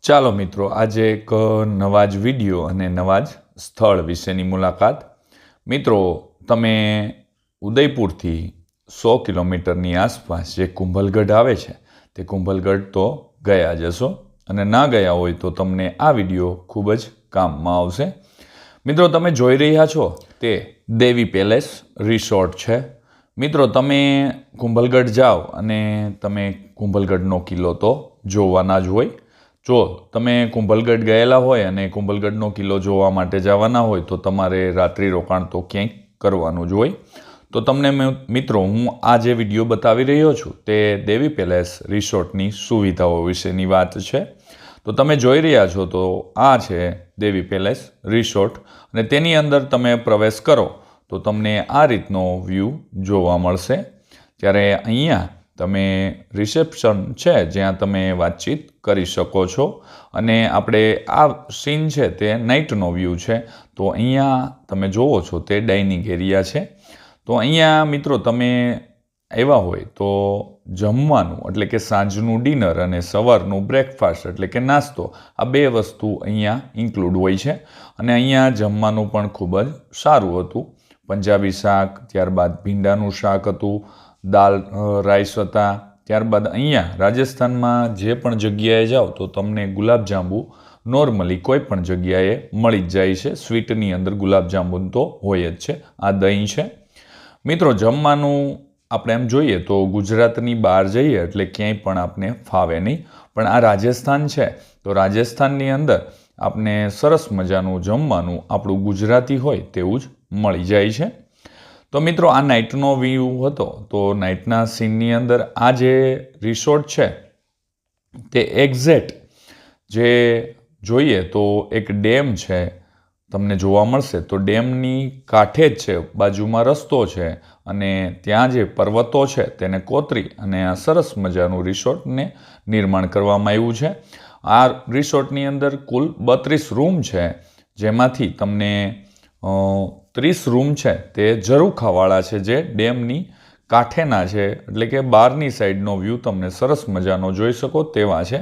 ચાલો મિત્રો, આજે એક નવા જ વિડીયો અને નવા જ સ્થળ વિશેની મુલાકાત. મિત્રો, તમે ઉદયપુરથી 100 કિલોમીટરની આસપાસ જે કુંભલગઢ આવે છે તે કુંભલગઢ તો ગયા જ હશો, અને ના ગયા હોય તો તમને આ વિડીયો ખૂબ જ કામમાં આવશે. મિત્રો, તમે જોઈ રહ્યા છો તે દેવી પેલેસ રિસોર્ટ છે. મિત્રો, તમે કુંભલગઢ જાઓ અને તમે કુંભલગઢનો કિલ્લો તો જોવાના જ હોય. જો તમે કુંભલગઢ ગયેલા હોય અને કુંભલગઢનો કિલ્લો જોવા માટે જવાના હોય તો તમારે રાત્રિ રોકાણ તો ક્યાંક કરવાનું જ હોય. તો તમને મિત્રો, હું આ જે વિડીયો બતાવી રહ્યો છું તે દેવી પેલેસ રિસોર્ટની સુવિધાઓ વિશેની વાત છે. તો તમે જોઈ રહ્યા છો તો આ છે દેવી પેલેસ રિસોર્ટ, અને તેની અંદર તમે પ્રવેશ કરો તો તમને આ રીતનો વ્યૂ જોવા મળશે. ત્યારે અહીંયા તમે રિસેપ્શન છે જ્યાં તમે વાતચીત કરી શકો છો, અને આપણે આ સીન છે તે નાઇટનો વ્યૂ છે. તો અહીંયા તમે જોવો છો તે ડાઇનિંગ એરિયા છે. તો અહીંયા મિત્રો તમે આવ્યા હોય તો જમવાનું એટલે કે સાંજનું ડિનર અને સવારનું બ્રેકફાસ્ટ એટલે કે નાસ્તો, આ બે વસ્તુ અહીંયા ઇન્ક્લુડ હોય છે. અને અહીંયા જમવાનું પણ ખૂબ જ સારું હતું. પંજાબી શાક, ત્યારબાદ ભીંડાનું શાક હતું, દાલ રાઈસ હતા. ત્યારબાદ અહીંયા રાજસ્થાનમાં જે પણ જગ્યાએ જાઓ તો તમને ગુલાબજાંબુ નોર્મલી કોઈ પણ જગ્યાએ મળી જ જાય છે. સ્વીટની અંદર ગુલાબજાંબુ તો હોય જ છે. આ દહીં છે. મિત્રો, જમવાનું આપણે એમ જોઈએ તો ગુજરાતની બહાર જઈએ એટલે ક્યાંય પણ આપણે ફાવે નહીં, પણ આ રાજસ્થાન છે તો રાજસ્થાનની અંદર આપણે સરસ મજાનું જમવાનું આપણું ગુજરાતી હોય તેવું જ મળી જાય છે. તો મિત્રો, આ નાઇટનો વ્યૂ હતો. તો નાઇટના સીનની અંદર આ જે રિસોર્ટ છે તે એક્ઝેક્ટ જે જોઈએ તો એક ડેમ છે તમને જોવા મળશે. તો ડેમની કાંઠે જ છે, બાજુમાં રસ્તો છે, અને ત્યાં જે પર્વતો છે તેને કોતરી અને આ સરસ મજાનું રિસોર્ટને નિર્માણ કરવામાં આવ્યું છે. આ રિસોર્ટની અંદર કુલ 32 રૂમ છે, જેમાંથી તમને 30 રૂમ છે તે ઝરૂખાવાળા છે જે ડેમની કાંઠેના છે, એટલે કે બહારની સાઈડનો વ્યૂ તમને સરસ મજાનો જોઈ શકો તેવા છે.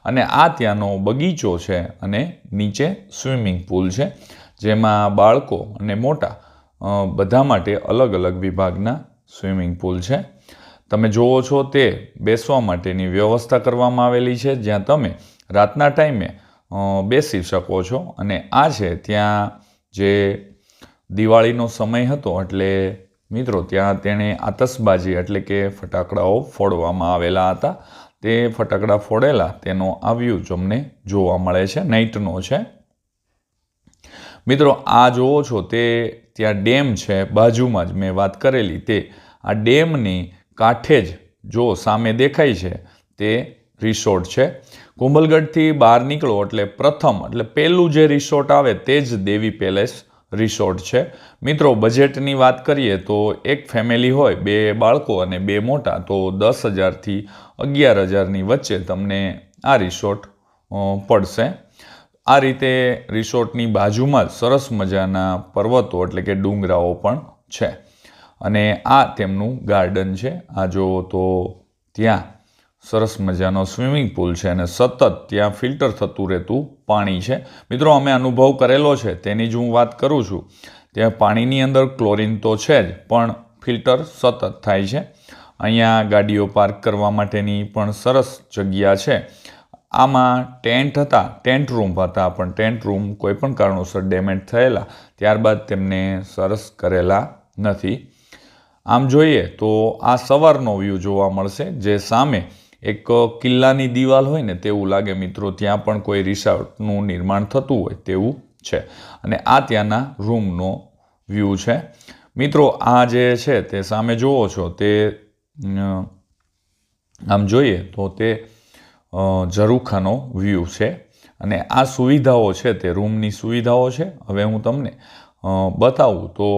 અને આ ત્યાંનો બગીચો છે અને નીચે સ્વિમિંગ પુલ છે, જેમાં બાળકો અને મોટા બધા માટે અલગ અલગ વિભાગના સ્વિમિંગ પુલ છે. તમે જુઓ છો તે બેસવા માટેની વ્યવસ્થા કરવામાં આવેલી છે, જ્યાં તમે રાતના ટાઈમે બેસી શકો છો. અને આ છે ત્યાં જે દિવાળીનો સમય હતો એટલે મિત્રો ત્યાં તેણે આતશબાજી એટલે કે ફટાકડાઓ ફોડવામાં આવેલા હતા. તે ફટાકડા ફોડેલા તેનો આ વ્યૂ તમને જોવા મળે છે, નાઇટનો છે. મિત્રો, આ જુઓ છો તે ત્યાં ડેમ છે, બાજુમાં જ મેં વાત કરેલી તે આ ડેમની કાંઠે જ જો સામે દેખાય છે તે રિસોર્ટ છે. કુંભલગઢથી બહાર નીકળો એટલે પહેલું જે રિસોર્ટ આવે તે જ દેવી પેલેસ રિસોર્ટ છે. મિત્રો, બજેટની વાત કરીએ તો એક ફેમિલી હોય, 2 બાળકો અને 2 મોટા, તો 10,000થી 11,000ની વચ્ચે તમને આ રિસોર્ટ પડશે. આ રીતે રિસોર્ટની બાજુમાં જ સરસ મજાના પર્વતો એટલે કે ડુંગરાઓ પણ છે, અને આ તેમનું ગાર્ડન છે. આ જો તો ત્યાં સરસ મજાનો સ્વિમિંગ પુલ છે અને સતત ત્યાં ફિલ્ટર થતું રહેતું પાણી છે. મિત્રો, અમે અનુભવ કરેલો છે તેની જ હું વાત કરું છું. ત્યાં પાણીની અંદર ક્લોરીન તો છે જ, પણ ફિલ્ટર સતત થાય છે. અહીંયા ગાડીઓ પાર્ક કરવા માટેની પણ સરસ જગ્યા છે. આમાં ટેન્ટ રૂમ હતા, પણ ટેન્ટ રૂમ કોઈ પણ કારણોસર ડેમેજ થયેલા, ત્યારબાદ તેમને સરસ કરેલા નથી. આમ જોઈએ તો આ સવારનો વ્યૂ જોવા મળશે, જે સામે એક કિલ્લાની દિવાલ હોય ને તેવું લાગે. મિત્રો, ત્યાં પણ કોઈ રિસોર્ટનું નિર્માણ થતું હોય તેવું છે. અને આ ત્યાંના રૂમનો વ્યૂ છે. મિત્રો, આ જે છે તે સામે જુઓ છો તે આમ જોઈએ તો તે ઝરૂખાનો વ્યૂ છે. અને આ સુવિધાઓ છે તે રૂમની સુવિધાઓ છે. હવે હું તમને બતાવું તો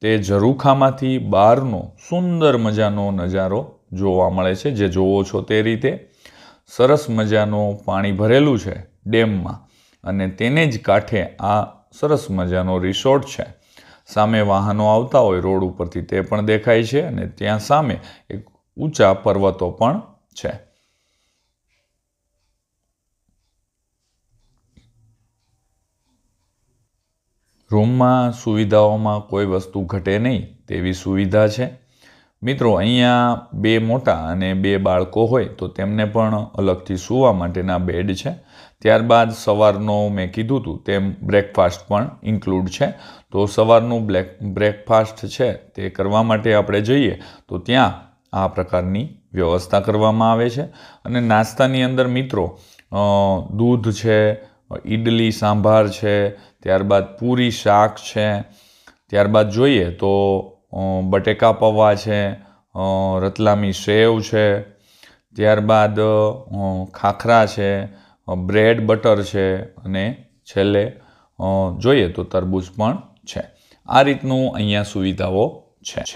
તે ઝરૂખામાંથી બહારનો સુંદર મજાનો નજારો જોવા મળે છે, જે જોવો છો તે રીતે. સરસ મજાનું પાણી ભરેલું છે ડેમમાં, અને તેને જ કાંઠે આ સરસ મજાનો રિસોર્ટ છે. સામે વાહનો આવતા હોય રોડ ઉપરથી તે પણ દેખાય છે, અને ત્યાં સામે એક ઊંચા પર્વતો પણ છે. રૂમમાં સુવિધાઓમાં કોઈ વસ્તુ ઘટે નહીં તેવી સુવિધા છે. મિત્રો, અહીંયા 2 મોટા અને 2 બાળકો હોય તો તેમને પણ અલગથી સૂવા માટેના બેડ છે. ત્યારબાદ સવારનો મેં કીધું હતું તેમ બ્રેકફાસ્ટ પણ ઇન્ક્લુડ છે. તો સવારનું બ્રેકફાસ્ટ છે તે કરવા માટે આપણે જઈએ તો ત્યાં આ પ્રકારની વ્યવસ્થા કરવામાં આવે છે. અને નાસ્તાની અંદર મિત્રો દૂધ છે, ઈડલી સાંભાર છે, ત્યારબાદ પૂરી શાક છે, ત્યારબાદ જોઈએ તો બટેકા પૌવા છે, રતલામી સેવ છે, ત્યારબાદ ખાખરા છે, બ્રેડ બટર છે અને છેલ્લે જોઈએ તો તરબૂચ પણ છે. આ રીતનું અહીંયા સુવિધાઓ છે.